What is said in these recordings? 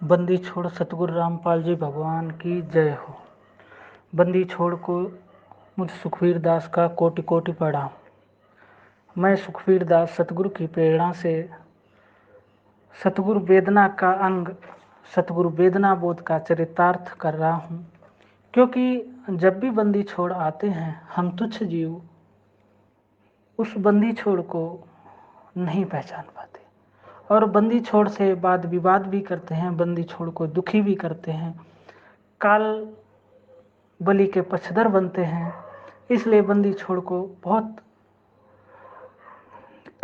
बंदी छोड़ सतगुरु रामपाल जी भगवान की जय हो। बंदी छोड़ को मुझ सुखवीर दास का कोटि कोटि प्रणाम। मैं सुखवीर दास सतगुरु की प्रेरणा से सतगुरु वेदना का अंग सतगुरु वेदना बोध का चरितार्थ कर रहा हूँ, क्योंकि जब भी बंदी छोड़ आते हैं हम तुच्छ जीव उस बंदी छोड़ को नहीं पहचान पाते और बंदी छोड़ से वाद विवाद भी करते हैं, बंदी छोड़ को दुखी भी करते हैं, काल बलि के पक्षधर बनते हैं। इसलिए बंदी छोड़ को बहुत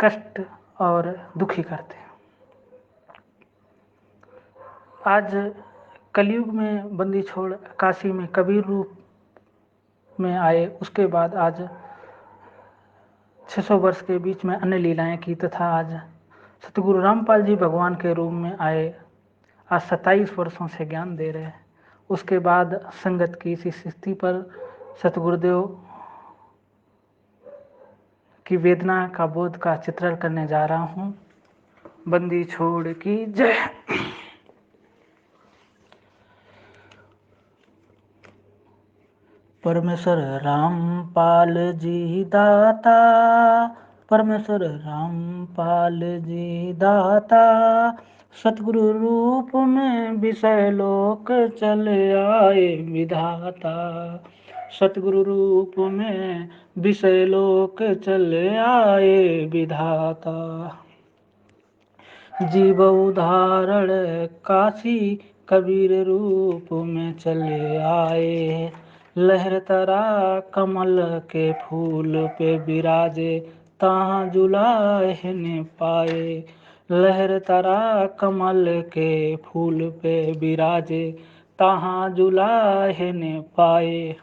कष्ट और दुखी करते हैं। आज कलयुग में बंदी छोड़ काशी में कबीर रूप में आए, उसके बाद आज 600 वर्ष के बीच में अन्य लीलाएं की तथा आज सतगुरु रामपाल जी भगवान के रूप में आए। आज 27 वर्षों से ज्ञान दे रहे हैं। उसके बाद संगत की इसी स्थिति पर सतगुरुदेव की वेदना का बोध का चित्रण करने जा रहा हूँ। बंदी छोड़ की जय। परमेश्वर रामपाल जी दाता, परमेश्वर रामपाल जी दाता, सतगुरु रूप में विषय लोक चले आए विधाता। सतगुरु रूप में विषय लोक चले आए विधाता। जीव उदाहरण काशी कबीर रूप में चले आए। लहर तरा कमल के फूल पे विराजे, ताहाँ जुलाहे ने पाए। लहर तरा कमल के फूल पे विराजे, ताहाँ जुलाहे ने पाए।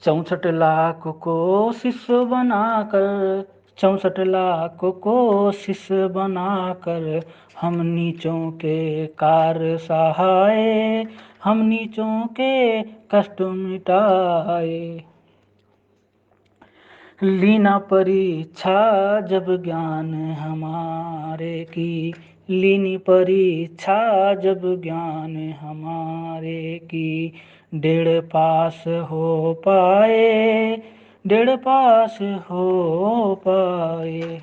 64 लाख को शिष्य बनाकर, 64 लाख को शिष्य बनाकर हम नीचों के कार सहाय, हम नीचों के कष्ट मिटाए। लीना परीक्षा जब ज्ञान हमारे की, लीनी परीक्षा जब ज्ञान हमारे की, 1.5 पास हो पाए, 1.5 पास हो पाए।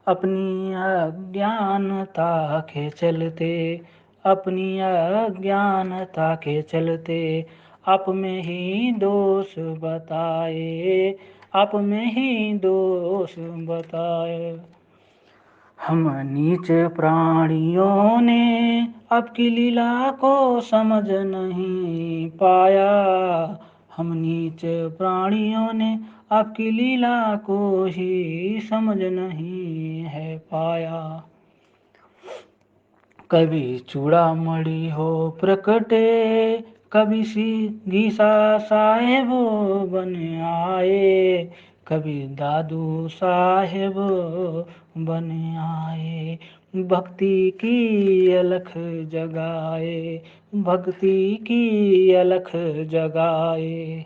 अपनी अज्ञानता के चलते, अपनी अज्ञानता के चलते आप में ही दोष बताए, आप में ही दोष बताए। हम नीच प्राणियों ने आपकी लीला को समझ नहीं पाया, हम नीच प्राणियों ने आपकी लीला को ही समझ नहीं है पाया। कभी चूड़ामणि हो प्रकटे, कभी गीसा साहेब बन आए, कभी दादू साहेब बन आए। भक्ति की अलख जगाए, भक्ति की अलख जगाए।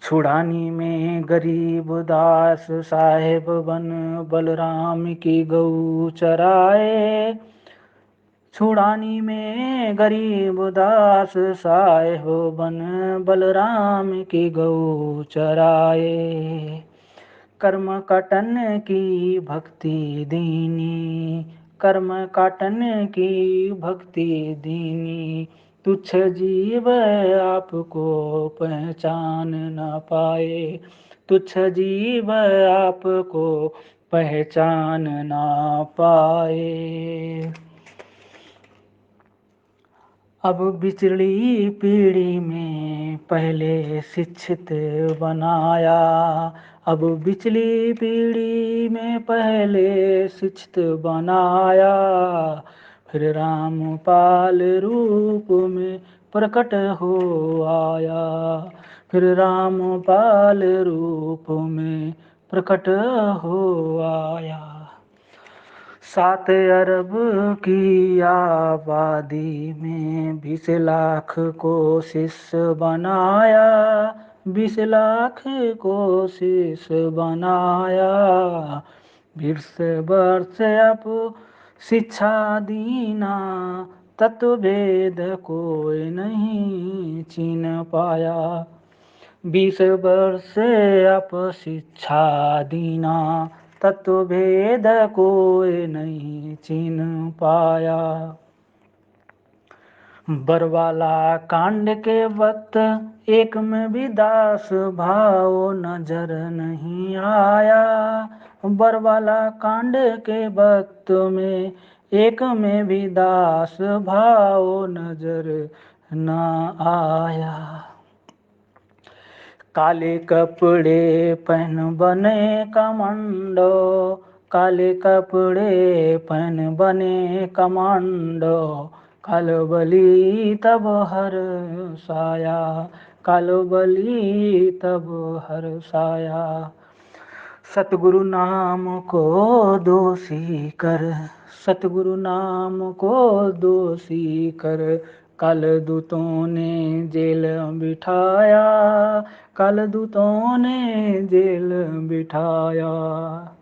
छुड़ानी में गरीब दास साहेब बन बलराम की गऊ चराए। छुड़ानी में गरीब दास साहेब बन बलराम की गऊ चराए। कर्म काटन की भक्ति दीनी, कर्म काटन की भक्ति दीनी, तुच्छ जीव आपको पहचान न पाए, तुच्छ जीव आपको पहचान न पाए। अब बिछड़ी पीढ़ी में पहले शिक्षित बनाया, अब बिछली पीढ़ी में पहले शिक्षित बनाया, फिर रामपाल रूप में प्रकट हो आया, फिर रामपाल रूप में प्रकट हो आया। 7 अरब की आबादी में 20 लाख को शिष्य बनाया, 20 लाख को शिष्य बनाया। 20 वर्ष अब शिक्षा दीना तत्व भेद कोई नहीं चीन पाया। 20 वर्ष से आप शिक्षा दीना तत्व भेद कोई नहीं चीन पाया। बरवाला कांड के वक्त एक में भी दास भाव नजर नहीं आया। बरवाला कांड के वक्त में एक में भी दास भाव नजर न आया। काले कपड़े पहन बने कमांडो, काले कपड़े पहन बने कमांडो, कालबली तब हर साया, कालबली तब हर साया। सतगुरु नाम को दोषी कर, सतगुरु नाम को दोषी कर, काल दूतों ने जेल बिठाया, काल दूतों ने जेल बिठाया।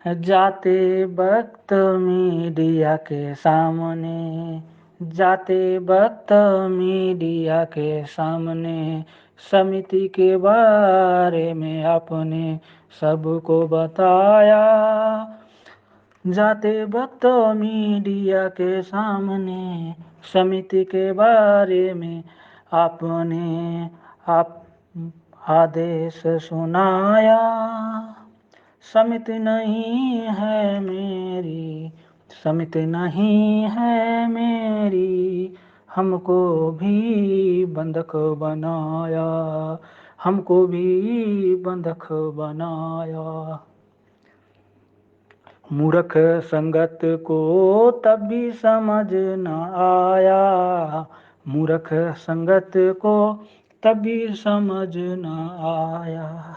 जाते वक्त मीडिया के सामने, जाते वक्त मीडिया के सामने समिति के बारे में आपने सबको बताया। जाते वक्त मीडिया के सामने समिति के बारे में आपने आप आदेश सुनाया। समिति नहीं है मेरी, समिति नहीं है मेरी, हमको भी बंधक बनाया, हमको भी बंधक बनाया। मूर्ख संगत को तब भी समझ न आया, मूर्ख संगत को तब भी समझ न आया।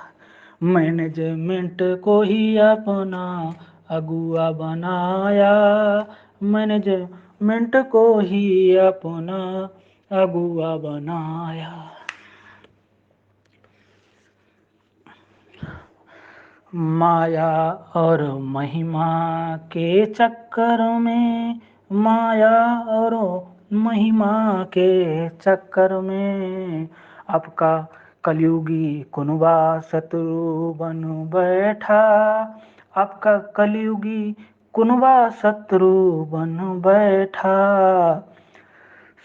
मैनेजमेंट को ही अपना अगुआ बनाया, मैनेजमेंट को ही अपना अगुआ बनाया। माया और महिमा के चक्कर में, माया और महिमा के चक्कर में आपका कलयुगी कुनबा शत्रु बन बैठा, आपका कलयुगी कुनबा शत्रु बन बैठा।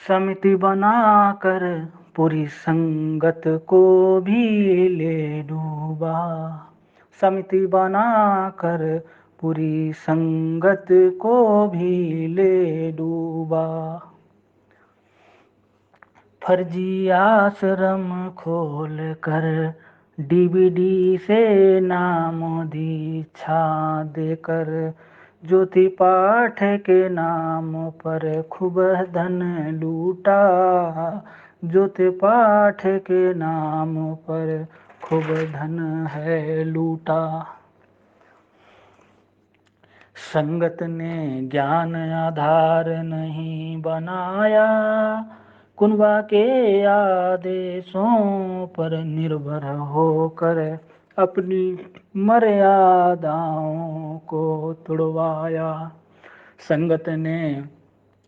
समिति बनाकर पूरी संगत को भी ले डूबा, समिति बनाकर पूरी संगत को भी ले डूबा। फर्जी आश्रम खोल कर डीवीडी से नाम दीक्षा देकर ज्योति पाठ के नाम पर खूब धन लूटा, ज्योति पाठ के नाम पर खूब धन है लूटा। संगत ने ज्ञान आधार नहीं बनाया, कुनबा के आदेशों पर निर्भर होकर अपनी मर्यादाओं को तुड़वाया। संगत ने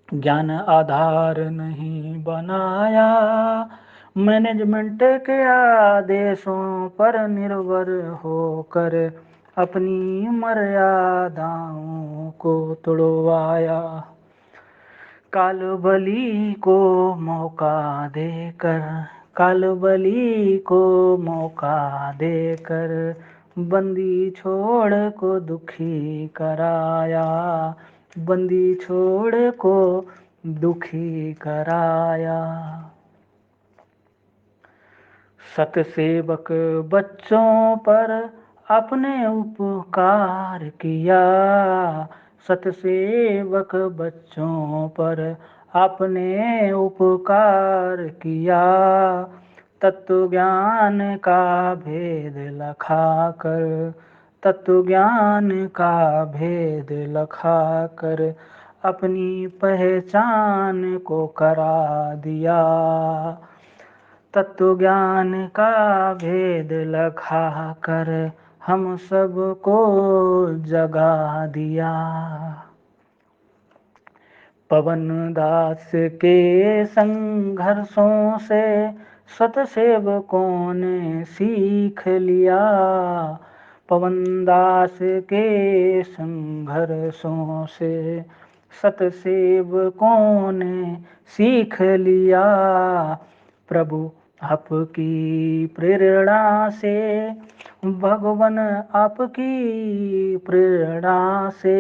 ज्ञान आधार नहीं बनाया, मैनेजमेंट के आदेशों पर निर्भर होकर अपनी मर्यादाओं को तुड़वाया। कालबली को मौका देकर, कालबली को मौका देकर बंदी छोड़ को दुखी कराया, बंदी छोड़ को दुखी कराया। सतसेवक बच्चों पर अपने उपकार किया, सतसेवक बच्चों पर अपने उपकार किया। तत्व ज्ञान का भेद लखा कर, तत्व ज्ञान का भेद लखा कर अपनी पहचान को करा दिया। तत्व ज्ञान का भेद लखा कर हम सबको जगा दिया। पवन दास के संघर्षों से सतसेवकों ने सीख लिया। पवन दास के संघर्षों से सतसेवकों ने सीख लिया। प्रभु आपकी प्रेरणा से, भगवान आपकी प्रेरणा से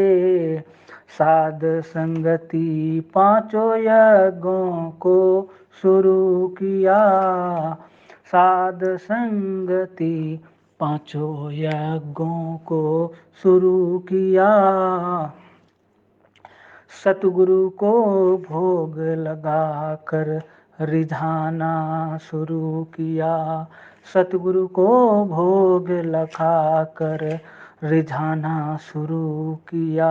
साध संगति पांचों यज्ञों को शुरू किया। साध संगति पांचों यज्ञों को शुरू किया। सतगुरु को भोग लगाकर रिझाना शुरू किया। सतगुरु को भोग लगाकर रिझाना शुरू किया।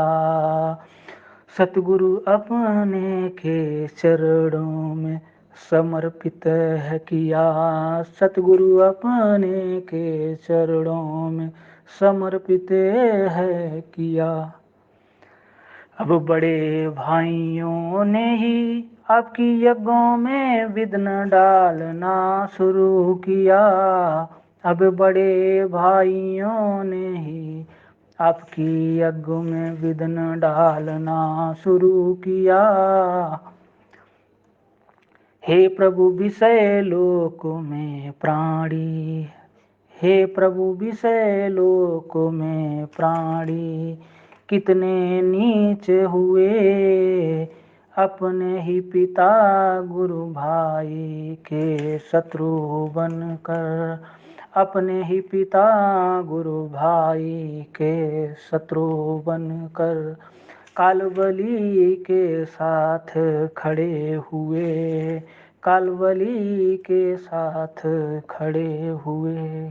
सतगुरु अपने के चरणों में समर्पित है किया। सतगुरु अपने के चरणों में समर्पित है किया। अब बड़े भाइयों ने ही आपकी यज्ञों में विघ्न डालना शुरू किया। अब बड़े भाइयों ने ही आपकी यज्ञ में विघ्न डालना शुरू किया। हे प्रभु विषय लोक में प्राणी, हे प्रभु विषय लोक में प्राणी कितने नीच हुए। अपने ही पिता गुरु भाई के शत्रु बनकर, अपने ही पिता गुरु भाई के शत्रु बनकर कालबली के साथ खड़े हुए। कालबली के साथ खड़े हुए।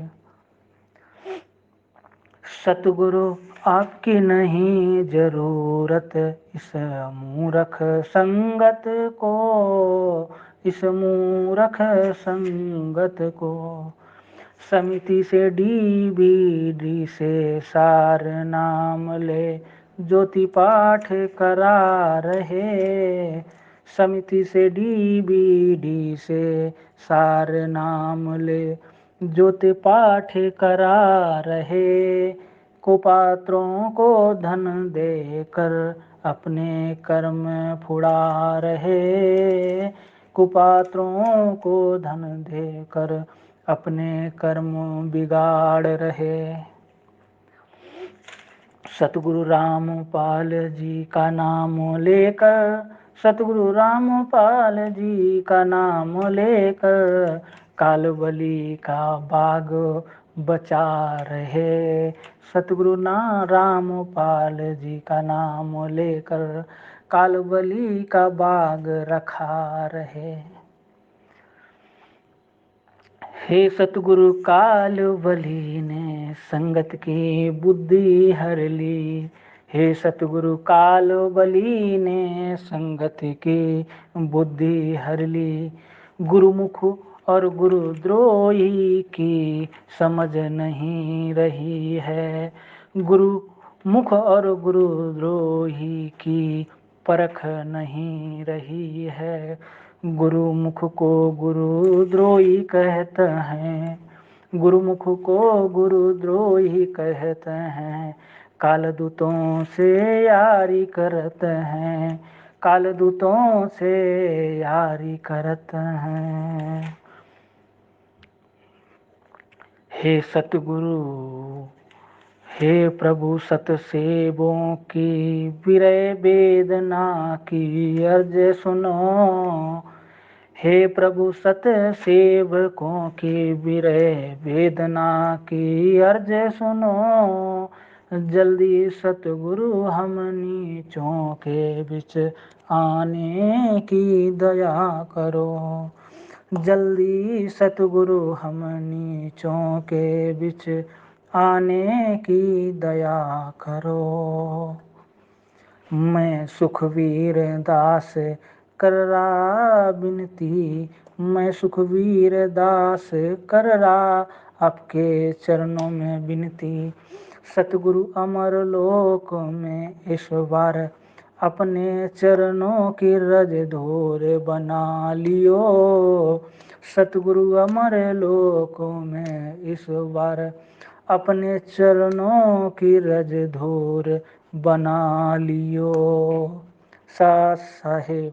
सतगुरु आपकी नहीं जरूरत इस मूर्ख संगत को, इस मूर्ख संगत को। समिति से डीबीडी से सार नाम ले ज्योति पाठ करा रहे। समिति से डीबीडी से सार नाम ले ज्योति पाठ करा रहे। कुपात्रों को धन देकर अपने कर्म फुड़ा रहे। कुपात्रों को धन देकर अपने कर्म बिगाड़ रहे। सतगुरु रामपाल जी का नाम लेकर, सतगुरु रामपाल जी का नाम लेकर कालबली का बाग बचा रहे। सतगुरु रामपाल जी का नाम लेकर कालबली का बाग रखा रहे। हे सतगुरु कालबली ने संगत की बुद्धि हर ली। हे सतगुरु कालबली ने संगत की बुद्धि हर ली। गुरुमुख और गुरुद्रोही की समझ नहीं रही है। गुरुमुख और गुरुद्रोही की परख नहीं रही है। गुरुमुख को गुरुद्रोही कहते हैं, गुरुमुख को गुरुद्रोही कहते हैं। कालदूतों से यारी करते हैं, कालदूतों से यारी करते हैं। हे सतगुरु, हे प्रभु सतसेवों की विरह वेदना की अर्ज सुनो। हे प्रभु सतसेवकों की विरह वेदना की अर्ज सुनो। जल्दी सतगुरु हम नीचों के बीच आने की दया करो। जल्दी सतगुरु हम नीचों के बीच आने की दया करो। मैं सुखवीर दास कर रहा विनती, मैं सुखवीर दास कर रहा आपके चरणों में विनती। सतगुरु अमर लोक में इस बार अपने चरणों की रज धोर बना लियो। सतगुरु अमर लोक में इस बार अपने चरणों की रज धोर बना लियो। साहब।